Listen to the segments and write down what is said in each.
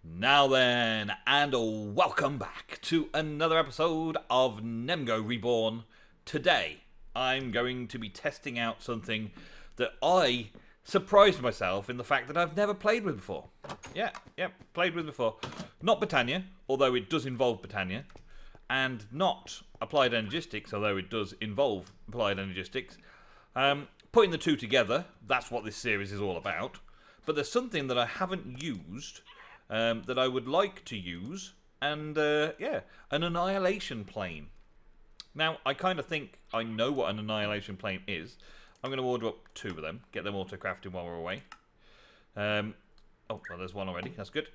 Now then, and welcome back to another episode of NemGo Reborn. Today, I'm going to be testing out something that I surprised myself in the fact that I've never played with before. Yeah, played with before. Not Botania, although it does involve Botania, and not Applied Energistics, although it does involve Applied Energistics. Putting the two together, that's what this series is all about. But there's something that I haven't used that I would like to use, and an annihilation plane. Now, I kind of think I know what an annihilation plane is. I'm going to order up 2 of them, get them auto-crafted while we're away. Well, there's one already, that's good.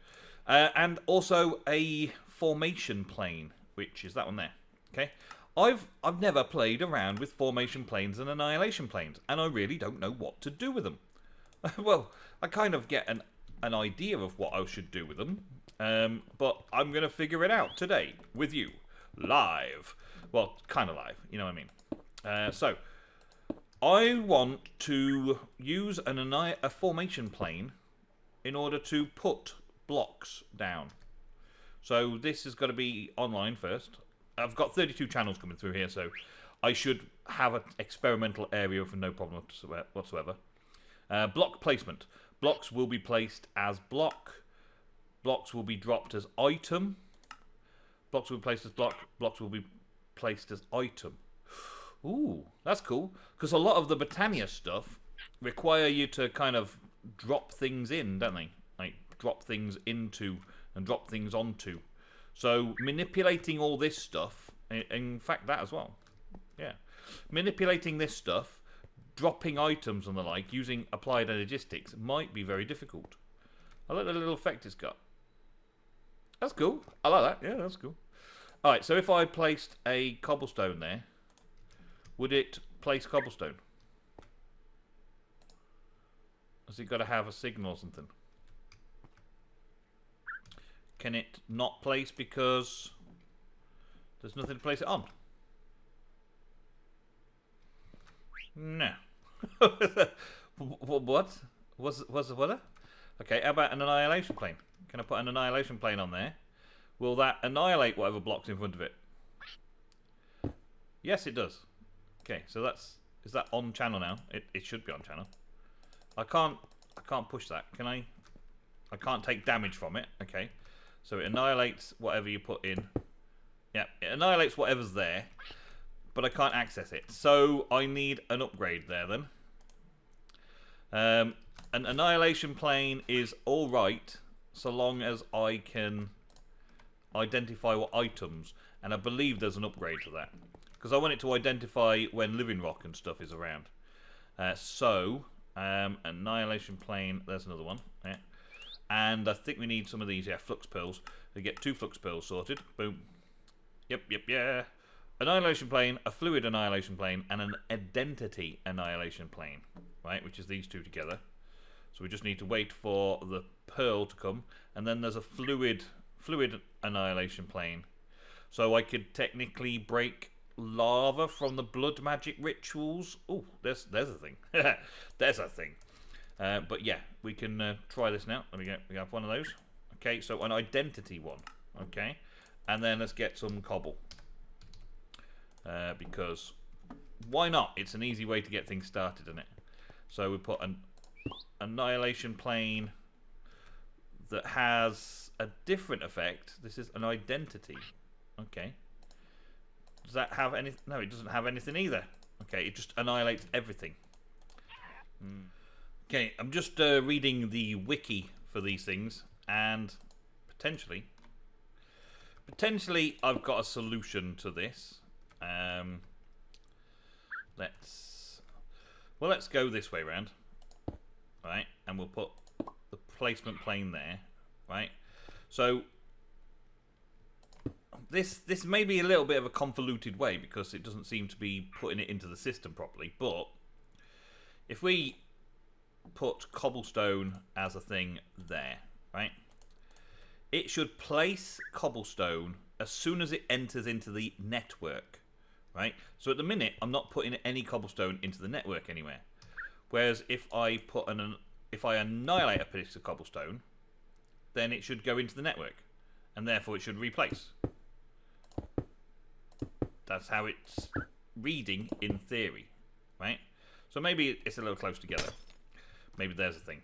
And also a formation plane, which is that one there. Okay, I've never played around with formation planes and annihilation planes, and I really don't know what to do with them. Well, I kind of get an idea of what I should do with them, but I'm going to figure it out today with you, live. Well, kind of live, you know what I mean. So, I want to use a formation plane in order to put blocks down. So this is going to be online first. I've got 32 channels coming through here, so I should have an experimental area for no problem whatsoever. Block placement. Blocks will be placed as block. Blocks will be dropped as item. Blocks will be placed as block. Blocks will be placed as item. Ooh, that's cool. Because a lot of the Botania stuff require you to kind of drop things in, don't they? Like drop things into and drop things onto. So manipulating all this stuff, in fact that as well. Yeah. Manipulating this stuff, dropping items and the like, using applied energistics might be very difficult. I like the little effect it's got. That's cool. I like that. Yeah, that's cool. Alright, so if I placed a cobblestone there, would it place cobblestone? Has it got to have a signal or something? Can it not place because there's nothing to place it on? No. What? Was what? Okay, how about an annihilation plane? Can I put an annihilation plane on there? Will that annihilate whatever blocks in front of it? Yes, it does. Okay, so is that on channel now? It should be on channel. I can't push that, can I? I can't take damage from it. Okay. So it annihilates whatever you put in. Yeah, it annihilates whatever's there, but I can't access it. So I need an upgrade there then. An annihilation plane is alright so long as I can identify what items, and I believe there's an upgrade to that. Because I want it to identify when living rock and stuff is around. Annihilation plane, there's another one. Yeah. And I think we need some of these, flux pearls. We get 2 flux pearls sorted. Boom. Yep. Annihilation plane, a fluid annihilation plane, and an identity annihilation plane. Right, which is these 2 together. So we just need to wait for the pearl to come. And then there's a fluid annihilation plane. So I could technically break lava from the blood magic rituals. Oh, there's a thing. There's a thing. But yeah, we can try this now. We have one of those. Okay, so an identity one. Okay, and then let's get some cobble. Because why not? It's an easy way to get things started, isn't it? So we put an annihilation plane that has a different effect. This is an identity. Okay. Does that have any? No, it doesn't have anything either. Okay, it just annihilates everything. Okay, I'm just reading the wiki for these things, and potentially I've got a solution to this. Let's go this way round, right? And we'll put the placement plane there, right? So this may be a little bit of a convoluted way because it doesn't seem to be putting it into the system properly. But if we put cobblestone as a thing there, right? It should place cobblestone as soon as it enters into the network, right? So at the minute, I'm not putting any cobblestone into the network anywhere. Whereas if I annihilate a piece of cobblestone, then it should go into the network, and therefore it should replace. That's how it's reading in theory, right? So maybe it's a little close together. Maybe there's a thing.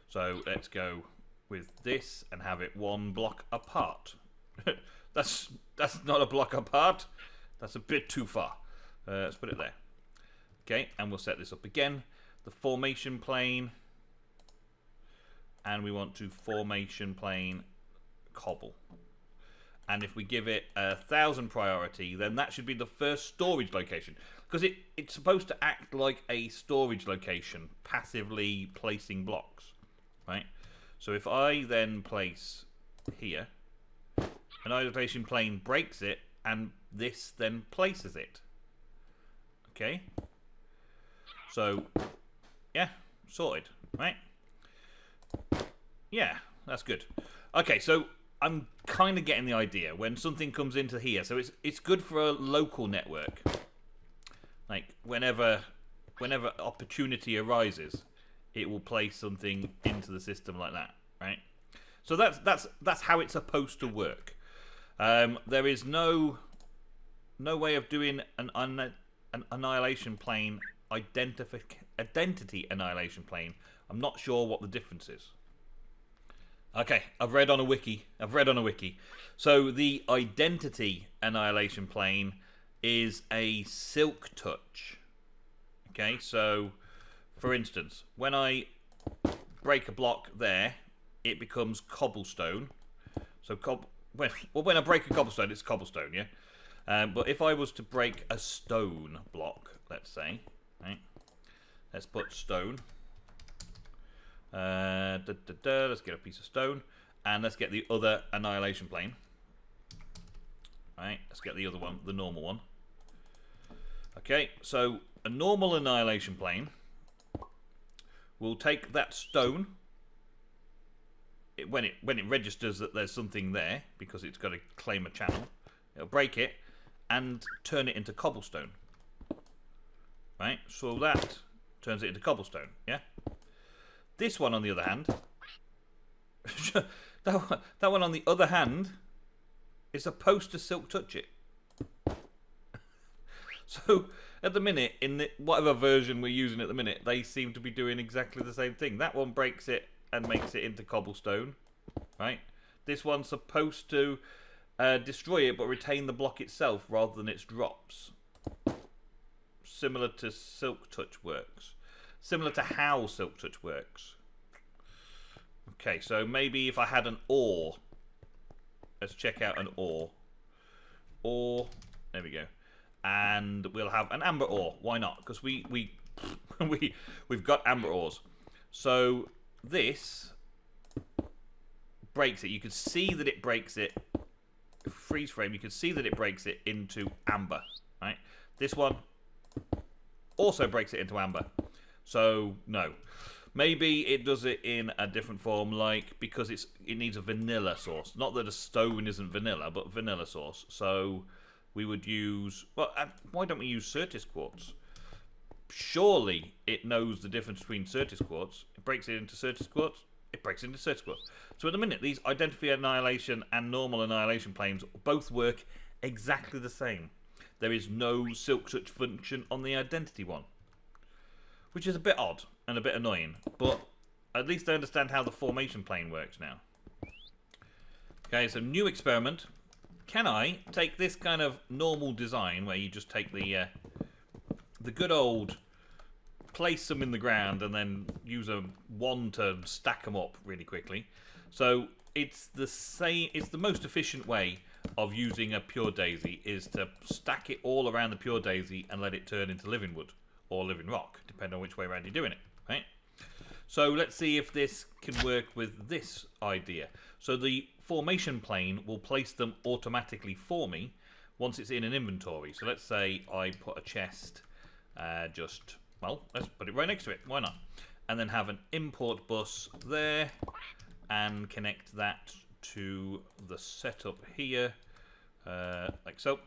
So let's go with this and have it one block apart. That's not a block apart. That's a bit too far. Let's put it there. Okay, and we'll set this up again. The formation plane. And we want to formation plane cobble. And if we give it 1,000 priority, then that should be the first storage location. Because it's supposed to act like a storage location, passively placing blocks. Right? So if I then place here, an isolation plane breaks it, and this then places it. Okay? So, yeah, sorted, right? Yeah, that's good. Okay, so I'm kind of getting the idea when something comes into here. So it's good for a local network. Like whenever opportunity arises, it will place something into the system like that, right? So that's how it's supposed to work. There is no way of doing an annihilation plane identity annihilation plane. I'm not sure what the difference is. Okay, I've read on a wiki. So the identity annihilation plane is a silk touch. Okay, so for instance, when I break a block there, it becomes cobblestone. So when I break a cobblestone, it's cobblestone, yeah. But if I was to break a stone block, let's say, right? Let's put stone. Let's get a piece of stone, and let's get the other annihilation plane. Right, let's get the other one, the normal one. Okay, so a normal annihilation plane will take that stone. When it registers that there's something there, because it's got to claim a channel, it'll break it and turn it into cobblestone. Right, so that turns it into cobblestone. Yeah. This one, on the other hand, that one on the other hand, is supposed to silk touch it. So at the minute, in whatever version we're using at the minute, they seem to be doing exactly the same thing. That one breaks it and makes it into cobblestone, right? This one's supposed to destroy it but retain the block itself rather than its drops. Similar to silk touch works. Similar to how silk touch works. Okay, so maybe if I had an ore. Let's check out an ore. Ore. There we go. And we'll have an amber ore. Why not? Because we've got amber ores. So this breaks it. You can see that it breaks it. Freeze frame. You can see that it breaks it into amber. Right. This one also breaks it into amber. So no, maybe it does it in a different form, like because it needs a vanilla source. Not that a stone isn't vanilla, but vanilla source. So we would use, well, why don't we use Certis quartz? Surely it knows the difference between Certis quartz. It breaks it into Certis quartz. It breaks it into Certis quartz. So at the minute, these identity annihilation and normal annihilation planes both work exactly the same. There is no silk touch function on the identity one, which is a bit odd and a bit annoying, but at least I understand how the formation plane works now. Okay, so new experiment. Can I take this kind of normal design where you just take the good old place them in the ground and then use a wand to stack them up really quickly? So it's the same. It's the most efficient way of using a pure daisy is to stack it all around the pure daisy and let it turn into living wood or living rock, depending on which way around you're doing it, right? So let's see if this can work with this idea. So the formation plane will place them automatically for me once it's in an inventory. So let's say I put a chest well, let's put it right next to it. Why not? And then have an import bus there and connect that to the setup here, like so.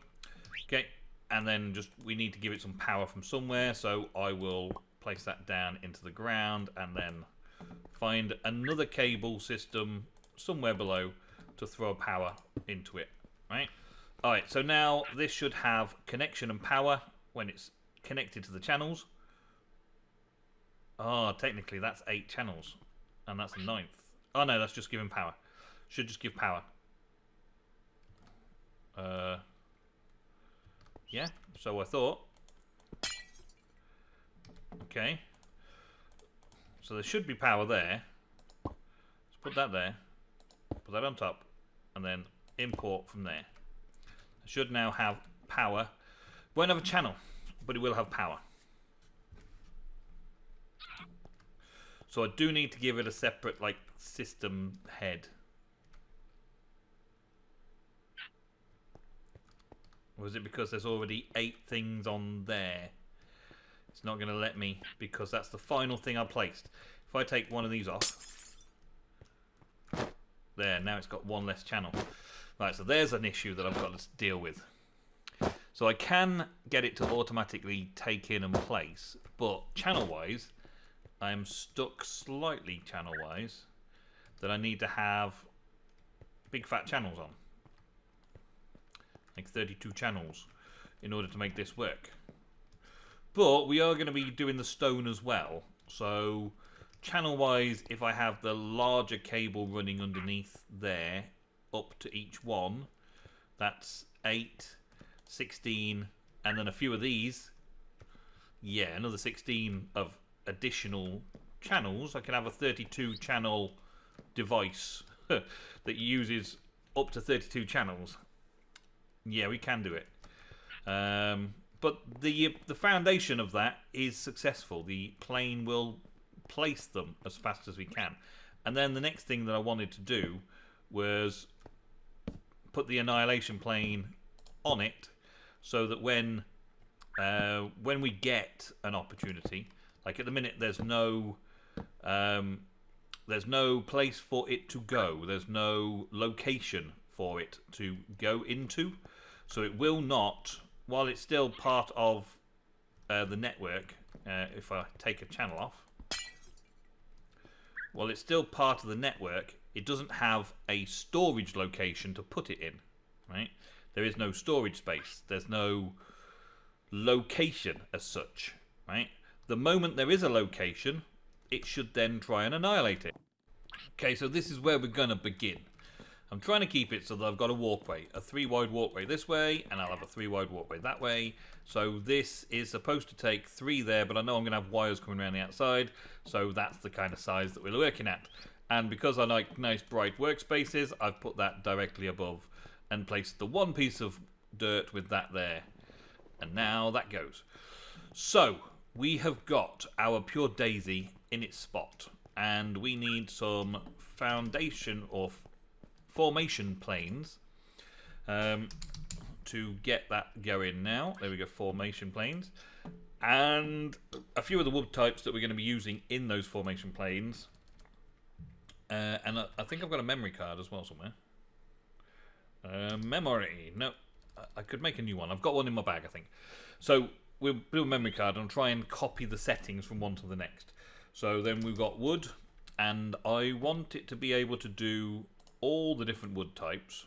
Okay, and then we need to give it some power from somewhere, so I will place that down into the ground and then find another cable system somewhere below to throw power into it, right? Alright, so now this should have connection and power when it's connected to the channels. Oh, technically that's 8 channels, and that's a 9th. Oh no, that's just giving power. Should just give power. Yeah, so I thought. Okay. So there should be power there. Let's put that there. Put that on top. And then import from there. It should now have power. Won't have a channel, but it will have power. So I do need to give it a separate, like, system head. Or is it because there's already 8 things on there? It's not going to let me because that's the final thing I placed. If I take one of these off, there, now it's got one less channel. Right, so there's an issue that I've got to deal with. So I can get it to automatically take in and place, but channel-wise, I am stuck slightly channel-wise that I need to have big fat channels on. Like 32 channels in order to make this work. But we are going to be doing the stone as well. So channel wise, if I have the larger cable running underneath there up to each one, that's 8, 16, and then a few of these. Yeah, another 16 of additional channels. I can have a 32 channel device that uses up to 32 channels. Yeah, we can do it. But the foundation of that is successful. The plane will place them as fast as we can. And then the next thing that I wanted to do was put the annihilation plane on it so that when we get an opportunity, like at the minute there's no place for it to go. There's no location for it to go into. So it will not, while it's still part of the network, if I take a channel off, while it's still part of the network, it doesn't have a storage location to put it in, right? There is no storage space. There's no location as such, right? The moment there is a location, it should then try and annihilate it. Okay, so this is where we're going to begin. I'm trying to keep it so that I've got a walkway, a 3-wide walkway this way, and I'll have a 3-wide walkway that way. So this is supposed to take 3 there, but I know I'm going to have wires coming around the outside, so that's the kind of size that we're working at. And because I like nice bright workspaces, I've put that directly above and placed the one piece of dirt with that there. And now that goes. So we have got our pure daisy in its spot, and we need some foundation or formation planes to get that going now. There we go, formation planes. And a few of the wood types that we're going to be using in those formation planes. And I think I've got a memory card as well somewhere. Memory. No, I could make a new one. I've got one in my bag, I think. So we'll do a memory card and try and copy the settings from one to the next. So then we've got wood, and I want it to be able to do all the different wood types.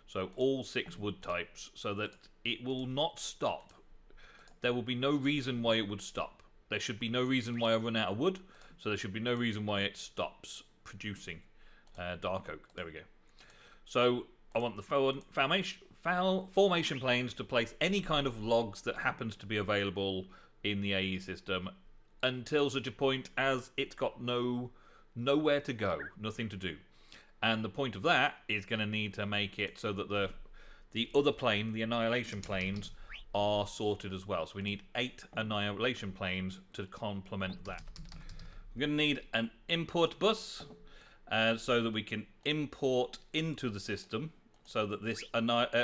So all 6 wood types, so that it will not stop. There will be no reason why it would stop. There should be no reason why I run out of wood, so there should be no reason why it stops producing dark oak. There we go. So I want the formation planes to place any kind of logs that happens to be available in the AE system until such a point as it's got nowhere to go, nothing to do. And the point of that is going to need to make it so that the other plane, the annihilation planes, are sorted as well. So we need 8 annihilation planes to complement that. We're going to need an import bus so that we can import into the system so that this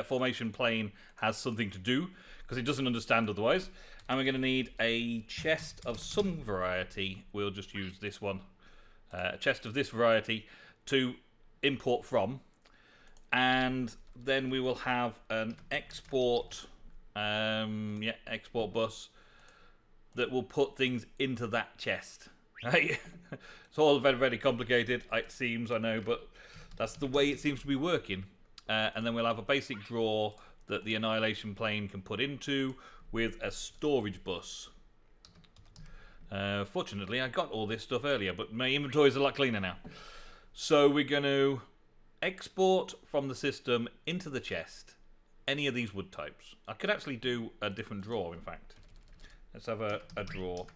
formation plane has something to do, because it doesn't understand otherwise. And we're going to need a chest of some variety. We'll just use this one. A chest of this variety to import from, and then we will have an export export bus that will put things into that chest. Hey, it's all very, very complicated, it seems, I know, but that's the way it seems to be working. And then we'll have a basic drawer that the Annihilation Plane can put into with a storage bus. Fortunately, I got all this stuff earlier, but my inventory is a lot cleaner now. So we're going to export from the system into the chest any of these wood types. I could actually do a different drawer, in fact. Let's have a drawer.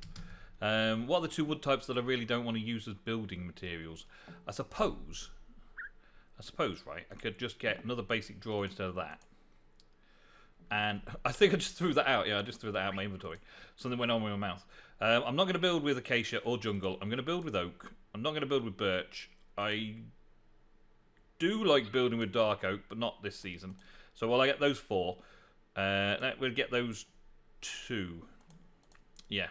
What are the two wood types that I really don't want to use as building materials? I suppose, right, I could just get another basic drawer instead of that. And I think I just threw that out. Yeah, I just threw that out of my inventory. Something went on with my mouth. I'm not going to build with acacia or jungle. I'm going to build with oak. I'm not going to build with birch. I do like building with dark oak, but not this season. So while I get those 4, we'll get those 2. Yeah.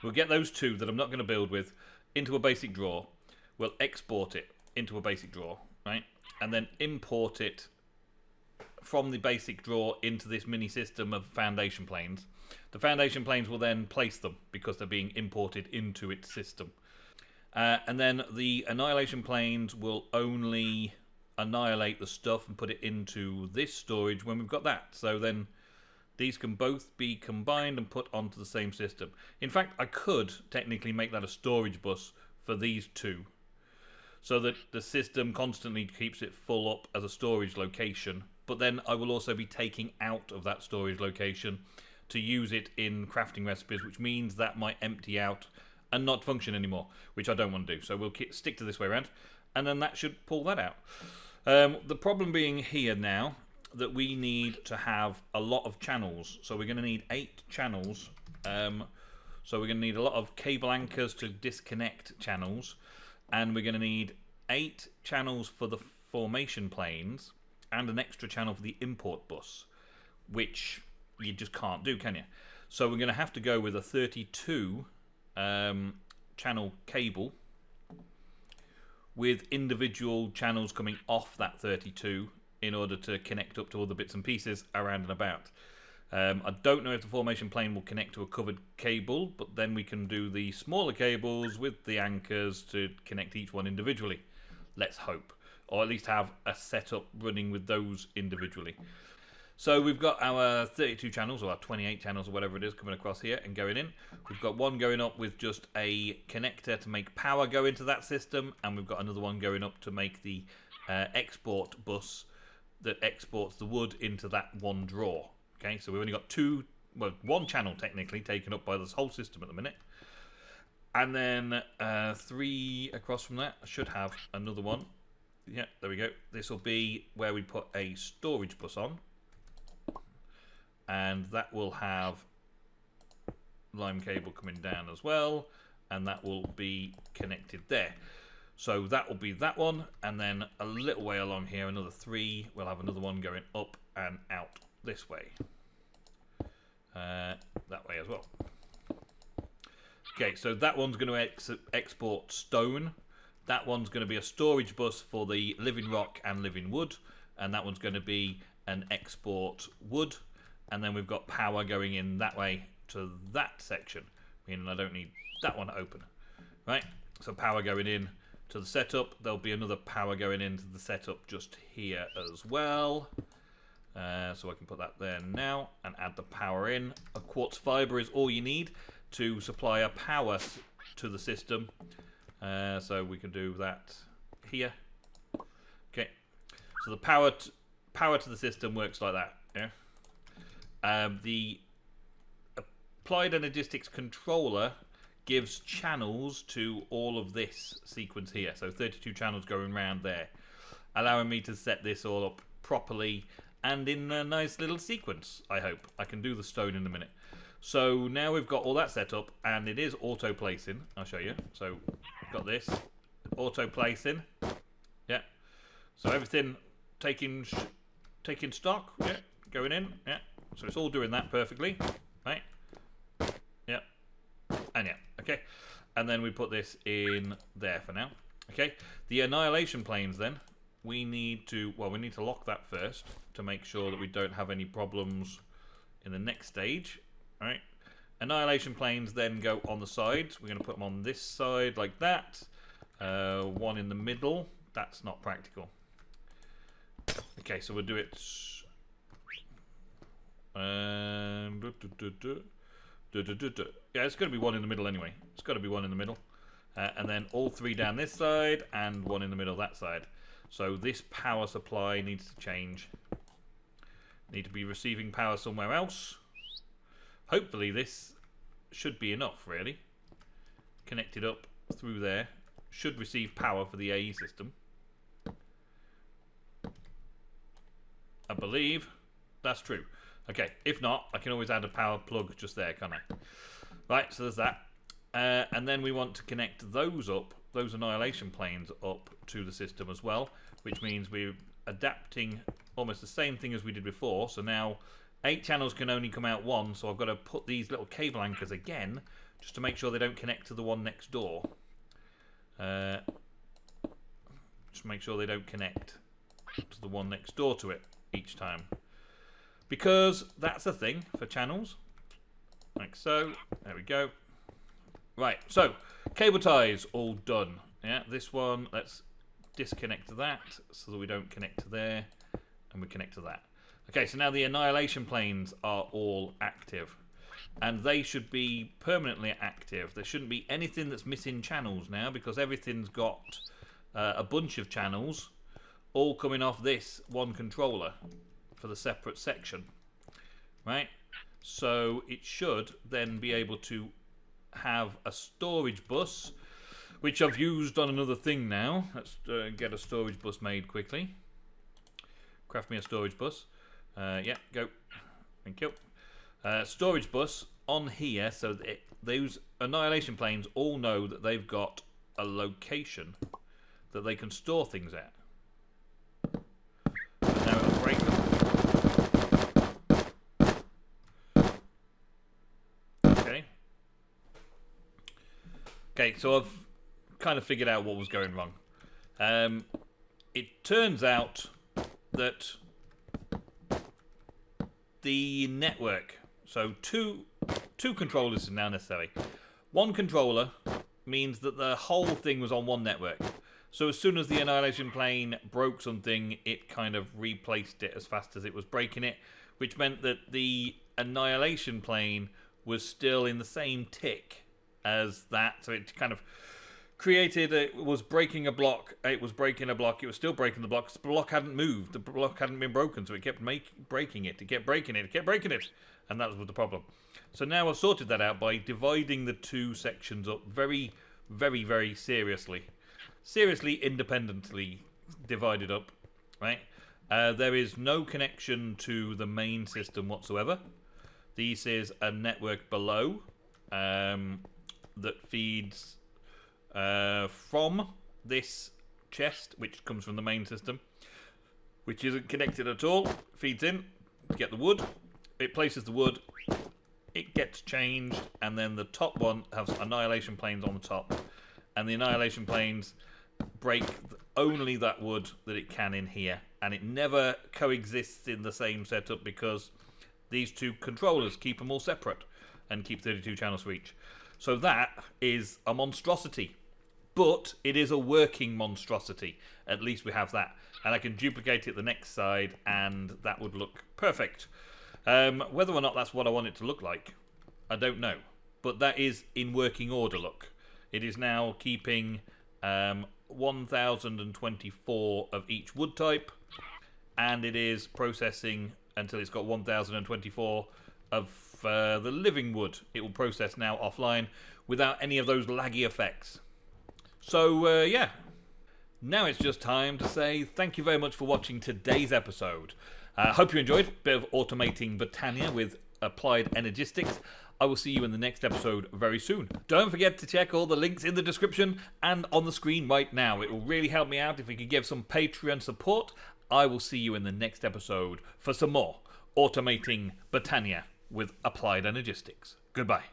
We'll get those 2 that I'm not going to build with into a basic drawer. We'll export it into a basic drawer, right? And then import it from the basic drawer into this mini system of foundation planes. The foundation planes will then place them because they're being imported into its system. And then the annihilation planes will only annihilate the stuff and put it into this storage when we've got that. So then these can both be combined and put onto the same system. In fact, I could technically make that a storage bus for these 2, so that the system constantly keeps it full up as a storage location. But then I will also be taking out of that storage location to use it in crafting recipes, which means that might empty out and not function anymore, which I don't want to do. So we'll stick to this way around, and then that should pull that out. The problem being here now that we need to have a lot of channels. So we're going to need 8 channels. So we're going to need a lot of cable anchors to disconnect channels, and we're going to need 8 channels for the formation planes and an extra channel for the import bus, which you just can't do, can you? So we're going to have to go with a 32 channel cable with individual channels coming off that 32 in order to connect up to other bits and pieces around and about. I don't know if the formation plane will connect to a covered cable, but then we can do the smaller cables with the anchors to connect each one individually. Let's hope. Or at least have a setup running with those individually. So we've got our 32 channels, or our 28 channels, or whatever it is, coming across here and going in. We've got one going up with just a connector to make power go into that system, and we've got another one going up to make the export bus that exports the wood into that one drawer. Okay, so we've only got one channel technically taken up by this whole system at the minute. And then 3 across from that, I should have another one. Yeah, there we go. This will be where we put a storage bus on. And that will have lime cable coming down as well. And that will be connected there. So that will be that one. And then a little way along here, another 3. We'll have another one going up and out this way. That way as well. Okay, so that one's going to export stone. That one's going to be a storage bus for the living rock and living wood. And that one's going to be an export wood. And then we've got power going in that way to that section. Meaning I don't need that one open. Right? So power going in to the setup. There'll be another power going into the setup just here as well. So I can put that there now and add the power in. A quartz fiber is all you need to supply a power to the system. So we can do that here. Okay. So the power to the system works like that. Yeah. The applied Energisitics controller gives channels to all of this sequence here. So 32 channels going around there, allowing me to set this all up properly and in a nice little sequence, I hope. I can do the stone in a minute. So now we've got all that set up, and it is auto placing. I'll show you. So we've got this auto placing. Yeah. So everything taking stock. Yeah. Going in. Yeah. So it's all doing that perfectly. Right. Yeah. And yeah. Okay. And then we put this in there for now. Okay. The annihilation planes then. We need to lock that first to make sure that we don't have any problems in the next stage. Right. Annihilation planes then go on the sides. We're going to put them on this side like that. One in the middle. That's not practical. Okay, so we'll do it. Yeah, it's got to be one in the middle anyway. It's got to be one in the middle. And then all 3 down this side and one in the middle that side. So this power supply needs to change. Need to be receiving power somewhere else. Hopefully this should be enough, really. Connected up through there. Should receive power for the AE system. I believe that's true. Okay, if not, I can always add a power plug just there, can't I? Right, so there's that. And then we want to connect those up, those annihilation planes up to the system as well, which means we're adapting almost the same thing as we did before. So now 8 channels can only come out 1, so I've got to put these little cable anchors again, just to make sure they don't connect to the one next door. Just make sure they don't connect to the one next door to it each time. Because that's a thing for channels. Like so. There we go. Right, so cable ties all done. Yeah, this one, let's disconnect that so that we don't connect to there, and we connect to that. Okay, so now the annihilation planes are all active, and they should be permanently active. There shouldn't be anything that's missing channels now, because everything's got a bunch of channels all coming off this one controller for the separate section, right? So it should then be able to have a storage bus, which I've used on another thing now. Let's get a storage bus made quickly. Craft me a storage bus. Yeah, go. Thank you. Storage bus on here, so that those annihilation planes all know that they've got a location that they can store things at. And now it'll break them. Okay. Okay, so I've kind of figured out what was going wrong. It turns out that the network, so two controllers are now necessary. One controller means that the whole thing was on one network. So as soon as the annihilation plane broke something, it kind of replaced it as fast as it was breaking it, which meant that the annihilation plane was still in the same tick as that. So it kind of created, it was breaking a block, it was breaking a block, it was still breaking the block. The block hadn't moved, the block hadn't been broken, so it kept breaking it, it kept breaking it, it kept breaking it, and that was the problem. So now I've sorted that out by dividing the two sections up very, very, very seriously. Seriously, independently divided up, right? There is no connection to the main system whatsoever. This is a network below that feeds from this chest, which comes from the main system, which isn't connected at all. Feeds in to get the wood. It places the wood. It gets changed, and then the top one has annihilation planes on the top, and the annihilation planes break only that wood that it can in here, and it never coexists in the same setup because these two controllers keep them all separate and keep 32 channels for each. So that is a monstrosity, but it is a working monstrosity. At least we have that, and I can duplicate it the next side, and that would look perfect. Whether or not that's what I want it to look like, I don't know, but that is in working order look. It is now keeping 1024 of each wood type, and it is processing until it's got 1024 of the living wood. It will process now offline without any of those laggy effects. So yeah, now it's just time to say thank you very much for watching today's episode. Hope you enjoyed a bit of automating Botania with applied Energisitics. I will see you in the next episode very soon. Don't forget to check all the links in the description and on the screen right now. It will really help me out if you could give some Patreon support. I will see you in the next episode for some more automating Botania with applied Energisitics. Goodbye.